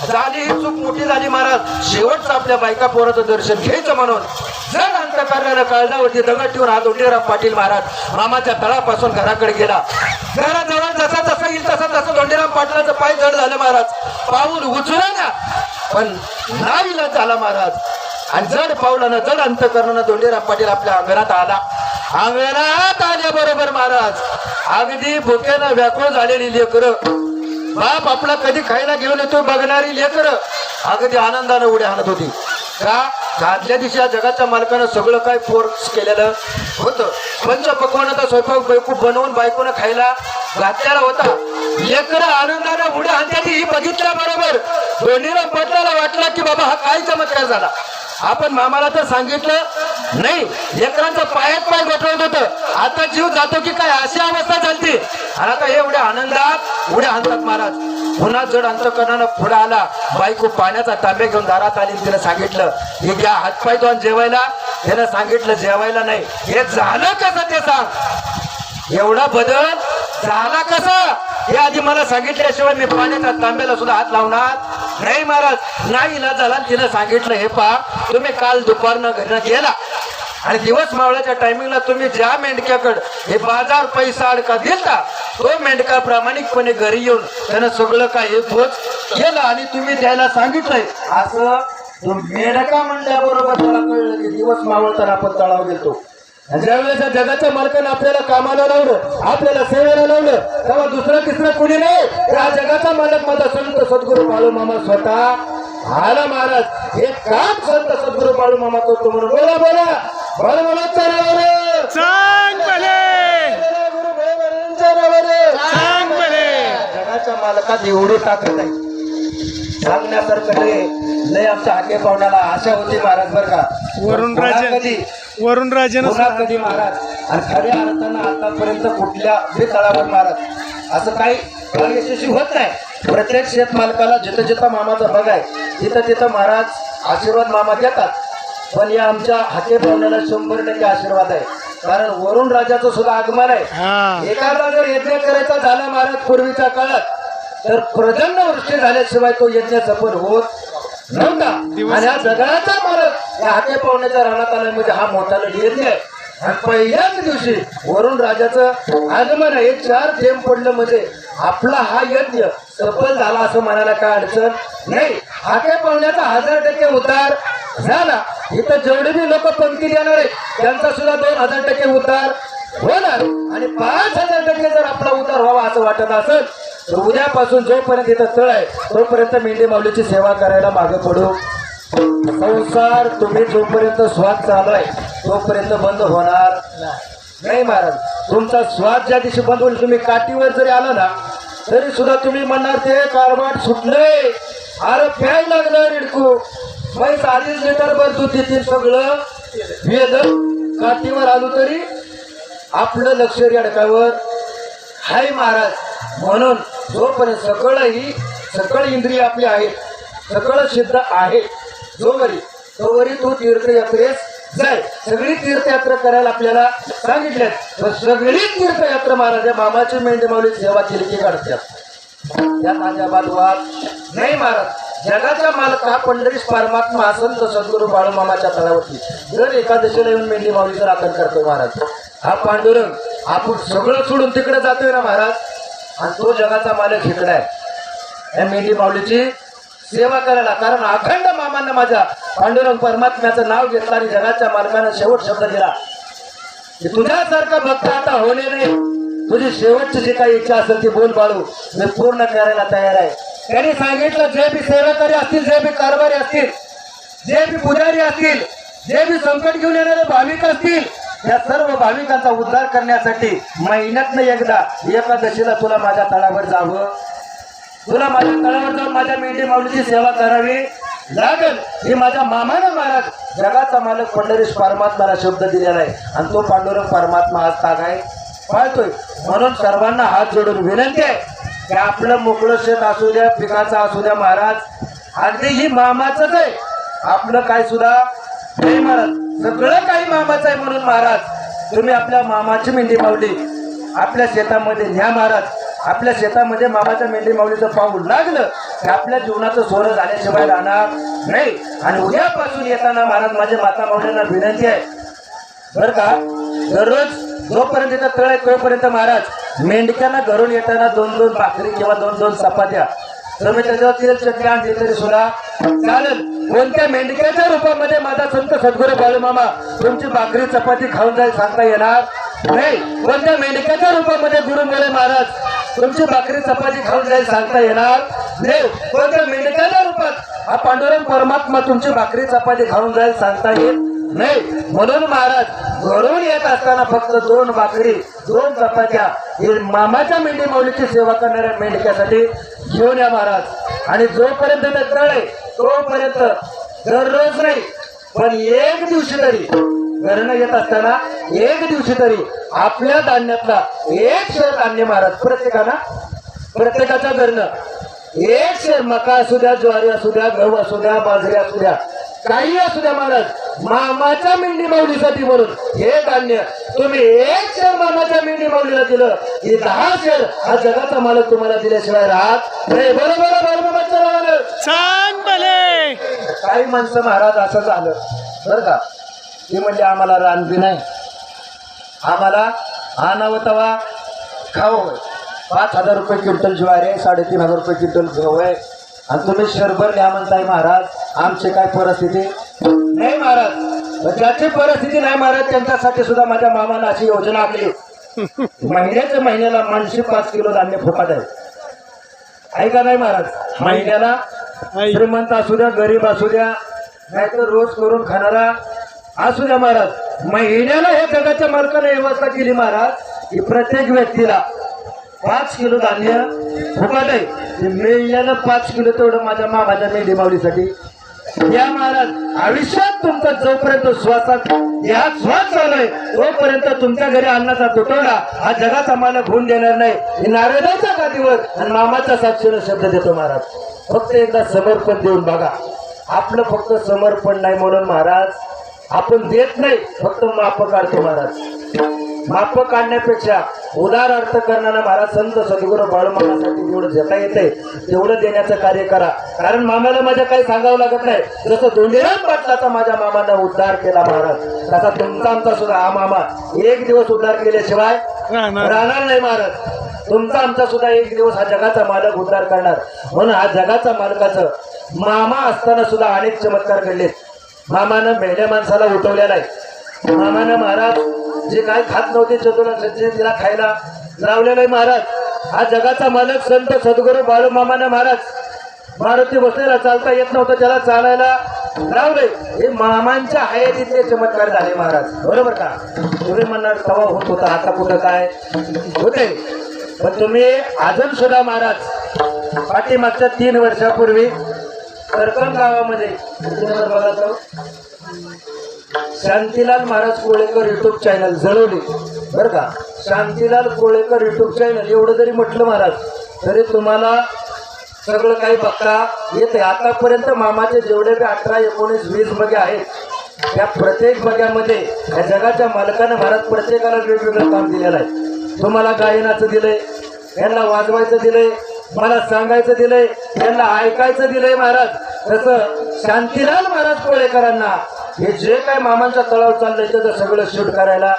झाली ही चूक मोठी झाली महाराज. शेवटचं आपल्या बायका पोराचं दर्शन घ्यायचं म्हणून जर अंतकरणानं काळजावरती दगड ठेवून हा धोंडीराम पाटील महाराज मामाच्या तळापासून घराकडे गेला. घराजवळ जसा जसा येईल तसा तसं धोंडीराम पाटलाचं पाय जड झालं महाराज. पाऊल उचला ना पण नाईलाज झाला महाराज. आणि जड पावलानं जड अंतकरणानं धोंडीराम पाटील आपल्या अंगणात आला. अंगणात आल्याबरोबर महाराज अगदी भुकेनं व्याकुळ झालेली लेकरं बाप आपला कधी खायला घेऊन येतो बघणारी लेकर अगदी आनंदानं उड्या आणत होती. का आदल्या दिवशी या जगाच्या मालकानं सगळं काय फोर्स केलेलं होतं. पंचपक्वानाचा स्वयंपाक बायको बनवून बायकोनं खायला घातलेला होता. लेकर आनंदानं उड्या आणतात ही बघितल्याबरोबर दोन्हीला पटलाला वाटला की बाबा हा काय चमत्कार झाला. आपण मामाला तर सांगितलं नाही, लेकरांचं पायात पाय गोठवत होतं. आता जीव जातो की काय अशी अवस्था चालते. आणि आता एवढ्या आनंदात उड्या आणतात महाराज. पुन्हा जड अंतकरणानं पुढे आला. बायको पाण्याचा तांबे घेऊन दारात आली. तिने सांगितलं हे घ्या हातपाय धुवून जेवायला. त्यानं सांगितलं जेवायला नाही. हे झालं कसं ते सांग. एवढा बदल झाला कसा हे आधी मला सांगितल्याशिवाय मी पाण्याच्या तांब्याला सुद्धा हात लावणार नाही महाराज. नाही ना झाला. तिनं सांगितलं हे पहा तुम्ही काल दुपारनं घरनं गेला आणि दिवस मावळ्याच्या टायमिंगला तुम्ही ज्या मेंढक्याकडे हे बाजार पैसा अडका दिलता तो मेंढका प्रामाणिकपणे घरी येऊन त्यानं सगळं काय हे पोच केलं आणि तुम्ही द्यायला सांगितलंय. असं तो मेंढका म्हणल्याबरोबर त्याला कळलं की दिवस मावळताना आपण तळाव गेलतो. ज्यावेळेस जगाच्या मालकानं आपल्याला कामाला लावलं, आपल्याला सेवेला लावलं, तेव्हा दुसरं तिसरं कोणी नाही. हा जगाचा मालक माझा संत सद्गुरू बाळू मामा स्वतः आला महाराज. हे काम संत सद्गुरू बाळू मामा करतो म्हणून बोला बोला बाळू मामाच्या नावावर सांग भले गुरु भोळेबाबांच्या नावावर सांग भले. जगाच्या मालकात एवढी ताकद आहे सांगण्यासारखं लय आमच्या हाके पाहुण्याला आशा होती महाराज बर का. वरुण पुन्हा राजन कधी वरुण राजन पुन्हा कधी महाराज आणि खऱ्या अर्थानं आतापर्यंत कुठल्या तळावर महाराज असं काही यशस्वी होत नाही. प्रत्येक शेत मालकाला जिथं जिथं मामाचा बघ आहे तिथं तिथं महाराज आशीर्वाद मामा देतात. पण या आमच्या हाके पाहुण्याला 100% आशीर्वाद आहे. कारण वरुण राजाचं सुद्धा आगमन आहे. हा एखादा जर यज्ञ करायचा झाला महाराज पूर्वीच्या काळात तर प्रचंड वृष्टी झाल्याशिवाय तो यज्ञ सफल होत नव्हता. आणि हा जगाचा मालक या हाके पाहुण्याच्या रानात आला म्हणजे हा मोठा यज्ञ आहे. आणि पहिल्याच दिवशी वरुण राजाचं आगमन आहे. 4 थेंब पडलं म्हणजे आपला हा यज्ञ सफल झाला असं म्हणायला काय अडचण नाही. हाके पाहुण्याचा 1000% उतार झाला. इथं जेवढे बी लोक पंक्ती देणार आहेत त्यांचा सुद्धा 2000% उतार होणार. आणि 5000% जर आपला उतार व्हावा असं वाटत असेल तर उद्यापासून जोपर्यंत इथं तळ आहे तोपर्यंत मेंढी माऊलीची सेवा करायला मागे पडू. संसार तुम्ही जोपर्यंत स्वाद चालू आहे तोपर्यंत बंद होणार नाही महाराज. तुमचा स्वाद ज्या दिवशी बंद होईल तुम्ही काठीवर जरी आला ना तरी सुद्धा तुम्ही म्हणणार ते कारवाट सुटलंय अरे प्यायला लागलं रिडकू म्हैस 2.5 लिटर भर दूध देतील सगळं वेद काठीवर आलो तरी आपलं लक्ष अडकावर हाय महाराज. म्हणून जोपर्यंत सकळ इंद्रिय आपली आहेत सकळ सिद्ध आहे तोवरी तू तीर्थयात्रेस जाय. सगळी तीर्थयात्रा करायला आपल्याला सांगितल्यात. तर सगळी तीर्थयात्रा महाराज मामाची मेंढी माऊली सेवा केली की काढतात त्यात अजाबाद वाद नाही महाराज. जगाचा मालक हा पंढरीस परमात्मा हा संत सद्गुरू बाळू मामाच्या तळावरती दर एकादशीला येऊन मेंढी माऊलीचं राखण करतो महाराज. हा पांडुरंग आपण सगळं सोडून तिकडे जातोय ना महाराज. आणि तो जगाचा मालक इकडे आहे या मेंढी माऊलीची सेवा करायला. कारण अखंड मामांना माझ्या पांडुरंग परमात्म्याचं नाव घेतलं आणि जगाच्या मालकानं शेवट शब्द दिला की तुझ्यासारखा भक्त आता होणे नाही. तुझी शेवटची जी काही इच्छा असेल ती बोल बाळू मी पूर्ण करायला तयार आहे. त्यांनी सांगितलं जे बी सेवाकारी असतील जे बी कारभारी असतील जे बी पुजारी असतील जे बी संकट घेऊन येणारे भाविक असतील या सर्व भाविकांचा उद्धार करण्यासाठी महिन्यातनं एकदा एकादशीला तुला माझ्या तळावर जावं. तुला माझ्या तळावर जाऊन माझ्या मेंढी माऊलीची सेवा करावी लागल. ही माझ्या मामानं महाराज जगाचा मालक पंढरीश परमात्म्याला शब्द दिलेला आहे. आणि तो पांडुरंग परमात्मा आज तागाय पाळतोय. म्हणून सर्वांना हात जोडून विनंती आहे की आपलं मोकळं शेत असू द्या पिकाचं असू द्या महाराज अगदी ही मामाचंच आहे. आपलं काय सुद्धा नाही महाराज सगळं काही मामाचं आहे. म्हणून महाराज तुम्ही आपल्या मामाची मेंढी माऊली आपल्या शेतामध्ये न्या महाराज. आपल्या शेतामध्ये मामाच्या मेंढी माऊलीचं पाऊल लागलं की आपल्या जीवनाचं सोनं झाल्याशिवाय राहणार नाही. आणि उद्यापासून येताना महाराज माझ्या माता माऊलींना विनंती आहे बरं का दररोज जोपर्यंत इथं तळ आहे तोपर्यंत महाराज मेंढक्यांना घरून येताना 2-2 भाकरी किंवा 2-2 चपात्या तुम्ही त्याच्यावर तेल चटणी आणली तरी सुद्धा चालेल. कोणत्या मेंढक्याच्या रूपामध्ये माझा संत सद्गुरू बाळू मामा तुमची भाकरी चपाती खाऊन जाईल सांगता येणार नाही. कोणत्या मेंढक्याच्या रूपामध्ये गुरु मोरे महाराज तुमची भाकरी चपाती खाऊन जाईल सांगता येणार देव कोणत्या मेंढकाच्या रूपात हा पांडुरंग परमात्मा तुमची भाकरी चपाती खाऊन जाईल सांगता येत नाही. म्हणून महाराज घरून येत असताना फक्त 2 भाकरी 2 चपात्या हे मामाच्या मेंढी माऊलीची सेवा करणाऱ्या मेंढक्यासाठी घेऊन या महाराज. आणि जोपर्यंत ते तळे तोपर्यंत दररोज नाही पण एक दिवशी तरी घरनं येत असताना एक दिवशी तरी आपल्या धान्यातला 1 शेर धान्य महाराज प्रत्येकाच्या घरनं 1 शेर मका असू द्या, ज्वारी असू द्या, गहू असू द्या, बाजरी असू द्या, काही असू द्या महाराज मामाच्या मेंढी माऊलीसाठी म्हणून हे धान्य तुम्ही 1 शेर मामाच्या मेंढी माऊलीला दिलं की 10 शेर हा जगाचा मालक तुम्हाला दिल्याशिवाय राहत नाही. बरोबर सांग भले. काही माणसं महाराज असं झालं बरं का ती म्हणजे आम्हाला रानबी नाही, आम्हाला आणावं तवा खाऊ 5,000 रुपये क्विंटल ज्वारी आहे, 3,500 रुपये क्विंटल गहू आहे आणि तुम्ही शरभर घ्या म्हणताय महाराज. आमची काय परिस्थिती नाही महाराज, ज्याची परिस्थिती नाही महाराज त्यांच्यासाठी सुद्धा माझ्या मामानं अशी योजना आखली महिन्याच्या महिन्याला माणशी 5 किलो धान्य फुकट आहे का नाही महाराज. महिन्याला श्रीमंत असू द्या, गरीब असू द्या, नाहीतर रोज करून खाणारा असू द्या महाराज, महिन्याला हे जगाच्या मालकाने व्यवस्था केली महाराज की प्रत्येक व्यक्तीला 5 किलो धान्य फुकट आहे. महिन्याला 5 किलो तेवढं माझ्या मामाच्या मेंढी माऊलीसाठी या महाराज. आयुष्यात तुमचा जोपर्यंत श्वासात या श्वास चालू आहे तोपर्यंत तुमच्या घरी अन्नाचा तुटवडा हा जगाचा मालक होऊन देणार नाही. नारदाच्या गादीवर आणि मामाच्या साक्षीने शब्द देतो महाराज. फक्त एकदा समर्पण देऊन बघा. आपलं फक्त समर्पण नाही म्हणून महाराज आपण देत नाही, फक्त माप काढतो महाराज. माप काढण्यापेक्षा उदार अर्थ करणारा महाराज संत सद्गुरू बाळूमामासाठी जेवढं देता येते तेवढं देण्याचं कार्य करा. कारण मामाला माझ्या काही सांगावं लागत नाही. जसं धोंडीराम पाटलाचा माझ्या मामानं उद्धार केला महाराज तसा तुमचा आमचा सुद्धा हा मामा एक दिवस उद्धार केल्याशिवाय राहणार नाही महाराज. तुमचा आमचा सुद्धा एक दिवस हा जगाचा मालक उद्धार करणार. म्हणून हा जगाचा मालकाचं मामा असताना सुद्धा अनेक चमत्कार घडले. मामानं मेल्या माणसाला उठवलेला आहे. मामानं महाराज जे काय खात नव्हते चतुरा तिला खायला लावलेलं आहे महाराज. हा जगाचा मालक संत सद्गुरू बाळूमामानं महाराज मारुती बसलेला चालता येत नव्हतं त्याला चालायला लावले. हे मामांच्या हयातीतले चमत्कार झाले महाराज. बरोबर का. तुम्ही म्हणणार तवा होत होता आता कुठं काय होते. पण तुम्ही अजून सुद्धा महाराज पाठीमागच्या 3 वर्षापूर्वी करकम गावामध्ये बघा शांतीलाल महाराज कोळेकर युट्यूब चॅनल जळवली बरं का. शांतीलाल कोळेकर युट्यूब चॅनल एवढं जरी म्हटलं महाराज तरी तुम्हाला सगळं काही बघता येते. आतापर्यंत मामाचे जेवढे 18, 19, 20 बगे आहेत त्या प्रत्येक बग्यामध्ये या जगाच्या मालकानं महाराज प्रत्येकाला वेगवेगळं काम दिलेलं आहे. तुम्हाला गायनाचं दिलंय, यांना वाजवायचं दिलंय, मला सांगायचं दिलंय, यांना ऐकायचं दिलंय महाराज. तसं शांतीलाल महाराज कोळेकरांना हे जे काय मामांच्या तळावर चाललंय त्याचं सगळं शूट करायला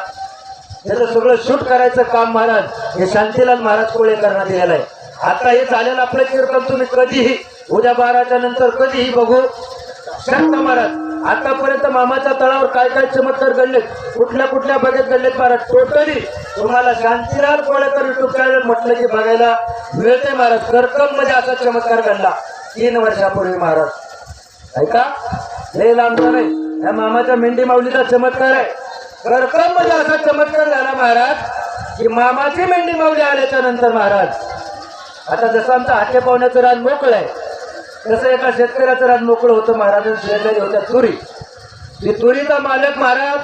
शूट करायचं काम महाराज हे शांतीलाल महाराज कोळेकरांना दिलेलं आहे. आता हे झालेलं आपलं कीर्तन तुम्ही कधीही उद्या 12च्या नंतर कधीही बघू शकता महाराज. आतापर्यंत मामाच्या तळावर काय काय चमत्कार घडलेत, कुठल्या बघत घडलेत महाराज. टोटली तुम्हाला शांतीलाल कोळेकर युट्यूब चॅनल म्हटलं की बघायला मिळते महाराज. करकम मध्ये असा चमत्कार घडला 3 वर्षापूर्वी महाराज. ऐका लय लांबचा नाही, या मामाच्या मेंढी माऊलीचा चमत्कार आहे. करकम मध्ये असा चमत्कार झाला महाराज की मामाची मेंढी माऊली आल्याच्या नंतर महाराज आता जसं आमचं हाते पाहुण्याचं रान मोकळं आहे तसं एका शेतकऱ्याचं रान मोकळं होतं महाराज. शेजारी होत्या तुरी. ती तुरीचा मालक महाराज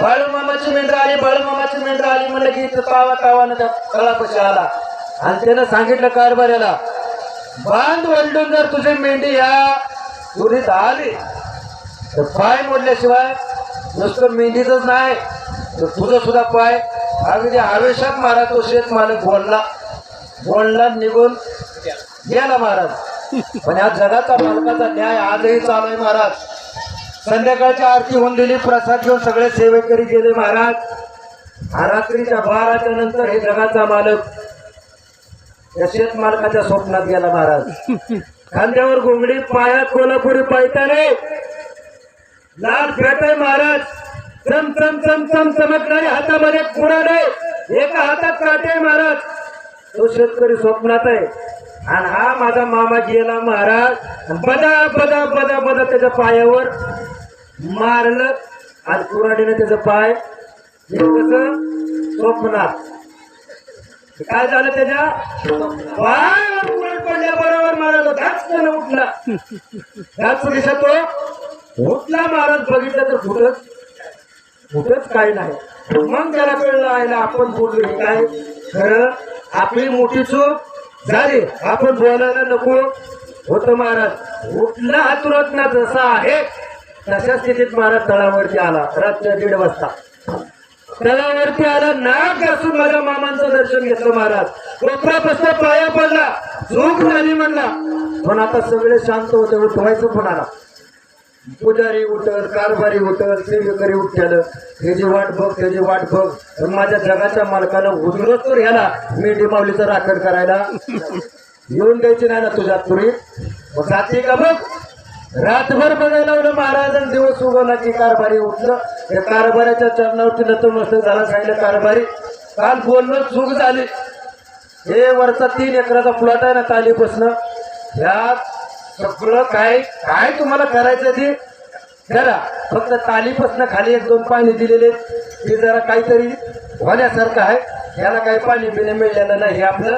बाळूमामाची मेंढरा आली, बाळूमामाची मेंढरा आली म्हणलं की तावानं त्या तळापाशी आला आणि त्यानं सांगितलं कारभाऱ्याला बांध वंडून जर तुझी मेंढी या तुरीत आली तर पाय मोडल्याशिवाय नुसतं मेंढीच नाही तर तुझं सुद्धा पाय. अगदी आवेशात महाराज तो शेत मालक बोलला निघून गेला महाराज. पण या जगाचा मालकाचा न्याय आजही चालू आहे महाराज. संध्याकाळची आरती होऊन दिली, प्रसाद घेऊन सगळे सेवेकरी गेले महाराज. रात्रीच्या 12च्या नंतर हे जगाचा मालक या शेत मालकाच्या स्वप्नात गेला महाराज. खांद्यावर घोंगडी, पायात कोल्हापुरी पायताने, लाल फेट आहे महाराज. चम चम चम चम चमकणारी, हातामध्ये कुऱ्हाड आहे, एका हातात काटे महाराज. तो शेतकरी स्वप्नात आहे आणि हा माझा मामा गेला महाराज आणि बदा बदा बदा बदा त्याच्या पायावर मारलं आज कुऱ्हाडीने त्याचं पाय हे कसं स्वप्नात काय झालं त्याच्या पायावर कुऱ्हाड पडल्याबरोबर महाराज घाच त्यानं उठला घाच दिसत तो उठला महाराज बघितलं तर कुठंच काय नाही मग त्याला कळलं आहे ना आपण बोललो हे काय खरं आपली मोठी चूक झाली आपण बोलायला नको होतं महाराज उठला हातुरत ना जसा आहे तशा स्थितीत महाराज तळावरती आला रात्र 1:30 वाजता तळावरती आला नाक घासून माझ्या मामांचं दर्शन घेतलं महाराज कोपरापासून पाया पडला चूक झाली म्हणला पण आता सगळे शांत होते उठवायचं पण आला पुजारी उठल कारभारी उठल सेवेकरी उठल्यानं त्याची वाट बघ त्याची वाट बघ पण माझ्या जगाच्या मालकानं उजळत तर ह्याला मी डिमावलीचं राखण करायला येऊन द्यायची नाही ना तुझ्या तुरी मग जाते का बघ रातभर बघायला लावलं महाराजांनी दिवस उगवला की कारभारी उठलं त्या कारभाराच्या चरणावरती नतमस्तक झाला सांगितलं कारभारी काल बोलणं चूक झाली हे वरचा 3 एकराचा प्लॉट आहे ना तालीपासनं ह्यात सगळं काय काय तुम्हाला करायचं ते करा फक्त तालीपासनं खाली 1-2 पाणी दिलेले ते जरा काहीतरी होण्यासारखं आहे याला काही पाणी पिणे मिळलेलं नाही हे आपलं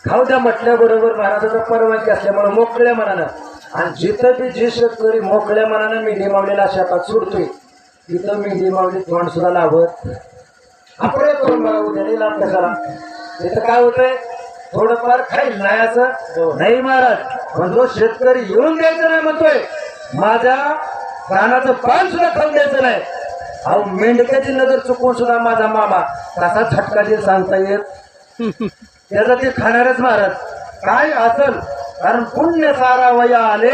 खाऊ द्या म्हटल्याबरोबर महाराजाचा परवानगी असल्यामुळे मोकळ्या मनानं आणि जिथं बी जे शेतकरी मोकळ्या मनानं मेंढी मावलेला शेतात सोडतोय तिथं मेंढी मावली तोंड सुद्धा लावत आपण करून बघा उद्या नाही लाभ कशाला तिथं काय होतंय थोडंफार खाईल नाही असं नाही महाराज पण जो शेतकरी येऊन द्यायचं नाही म्हणतोय माझ्या कानाचं पान सुद्धा खाऊन द्यायचं नाही अहो मेंढक्याची नजर चुकून सुद्धा माझा मामा कसा झटका देईल सांगता येत त्याचा ते खाणारच महाराज काय असल कारण पुण्य सारा वया आले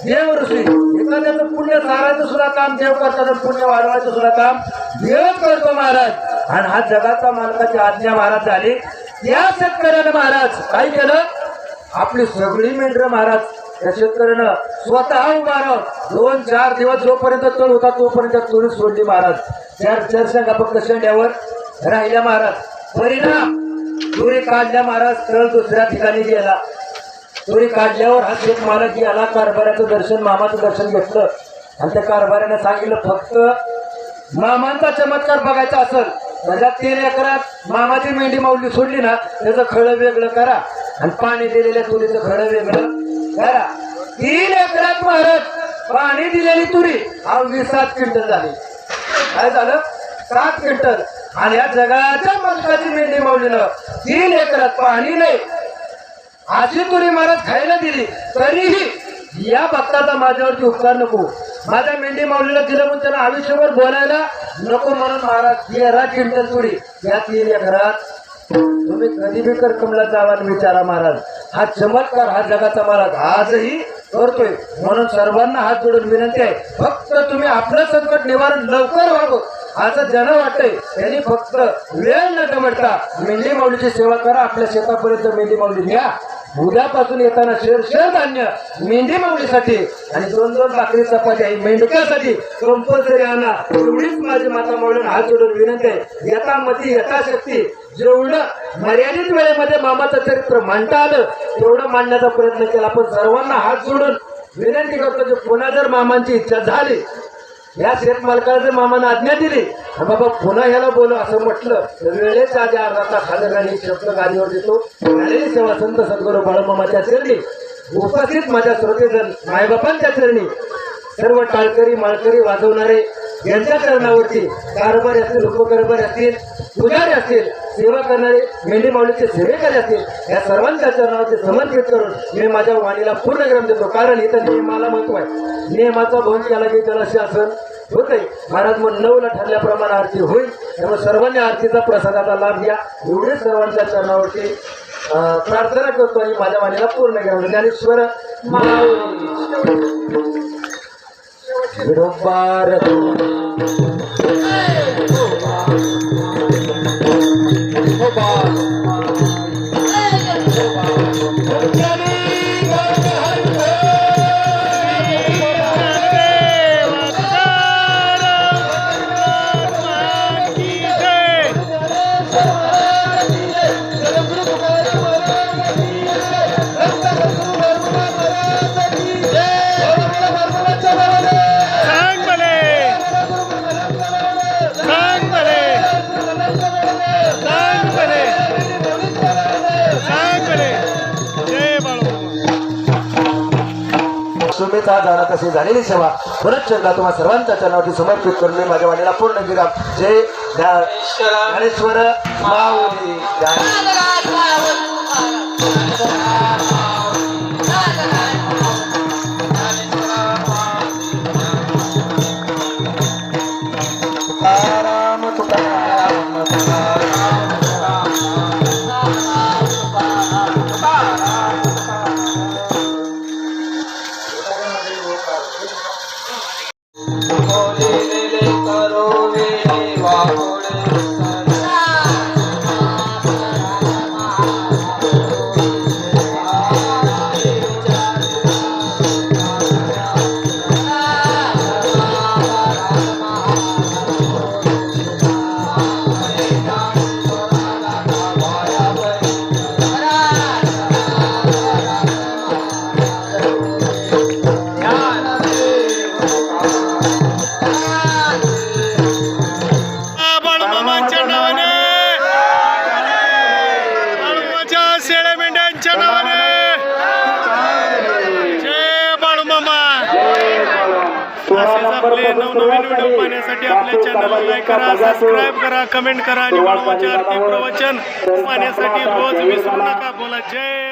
देव ऋषी एखाद्याचं पुण्य सारायचं सुद्धा काम देव करतात पुण्य वाढवायचं सुद्धा काम देव करतो महाराज आणि हा जगाचा मालकाची आज्ञा महाराज झाली त्या शेतकऱ्यानं महाराज काय केलं आपली सगळी मेंढरं महाराज त्या शेतकऱ्यानं स्वतः उभा राहून 2-4 दिवस जोपर्यंत तळ होता तोपर्यंत चोरी सोडली महाराज 4 शेंगा फक्त शेंड्यावर राहिल्या महाराज परिणाम चोरी काढल्या महाराज तळ दुसऱ्या ठिकाणी गेला चोरी काढल्यावर हा शेत मालक गेला कारभाराचं दर्शन मामाचं दर्शन घेतलं आणि त्या कारभारानं सांगितलं फक्त मामांचा चमत्कार बघायचा असेल त्याच्या 3 एकरात मामाची मेंढी माऊली सोडली ना त्याचं खळं वेगळं करा आणि पाणी दिलेल्या तुरीचं खळं वेगळं करा 3 एकरात महाराज पाणी दिलेली तुरी 7 क्विंटल झाली काय झालं 7 क्विंटल आणि या जगाच्या मालकाची मेंढी माऊलीनं 3 एकरात पाणी नाही अशी तुरी महाराज खायला दिली तरीही या भक्ताचा माझ्यावरती उपकार नको माझ्या मेंढी माऊलीला दिलं म्हणून त्याला आयुष्यभर बोलायला नको म्हणून महाराज 13 क्विंटल तुरी या 3 एकरात तुम्ही कधी बी करकमला जावा आणि विचारा महाराज हा चमत्कार हा जगाचा महाराज आजही करतोय म्हणून सर्वांना हात जोडून विनंती आहे फक्त तुम्ही आपलं संकट निवारण लवकर व्हावं असं ज्यांना वाटतंय त्यांनी फक्त वेळ न गमडता मेंढी माऊलीची सेवा करा आपल्या शेतापर्यंत मेंढी माऊली न्या उद्यापासून येताना शेर धान्य मेंढी माऊलीसाठी आणि 2-2 भाकरी चपाती आहे मेंढक्यासाठी कंपल्सरी आणा एवढीच माझी माता माऊलीने हात जोडून विनंती आहे यथामती यथाशक्ती जेवढं मर्यादित वेळेमध्ये मामाचं चरित्र मांडता आलं तेवढं मांडण्याचा प्रयत्न केला पण सर्वांना हात जोडून विनंती करतो की पुन्हा जर मामांची इच्छा झाली या शेतमालकाला जर मामानं आज्ञा दिली बाबा पुन्हा ह्याला बोलू असं म्हटलं तर वेळेच आधी अर्धा तास खाली शब्द गाडीवर देतो झालेली सेवा संत सद्गुरू बाळूमामाच्या चरणी उपस्थित माझ्या श्रोतेजन मायबापांच्या चरणी सर्व टाळकरी माळकरी वाजवणारे यांच्या चरणावरती कारभारी असतील उपकारभारी असतील पुजारी असतील सेवा करणारे मेंढी माऊलीचे सेवेकरी असतील या सर्वांच्या चरणावरती समर्पित करून मी माझ्या वाणीला पूर्ण विराम देतो कारण इथं नियमाला महत्व आहे नियमाचा भंग केला की त्याला शासन होतंय महाराज मग 9ला ठरल्याप्रमाणे आरती होईल त्यामुळे सर्वांनी आरतीचा प्रसादाचा लाभ घ्या एवढे सर्वांच्या चरणावरती प्रार्थना करतो आणि माझ्या वाणीला पूर्ण विराम ज्ञानेश्वर विरोबार लक्ष्मीचा जाणं तशी झालेली सेवा परत चरला तुम्हा सर्वांच्या चरणावरती समर्पित करून मी माझ्या वाणीला पूर्ण विराम. जय ज्ञानेश्वर माऊली तुकाराम तुकाराम बाळूमामांच्या नावाने बाळूमाच्या शेळ्या मेंढ्यांच्या नावाने जय बाळूमामा. असेच आपले नवनवीन व्हिडिओ पाहण्यासाठी आपल्या चॅनलला लाईक करा, सबस्क्राईब करा, कमेंट करा आणि बाळूमाच्या आरती प्रवचन पाहण्यासाठी रोज विसरू नका. बोला जय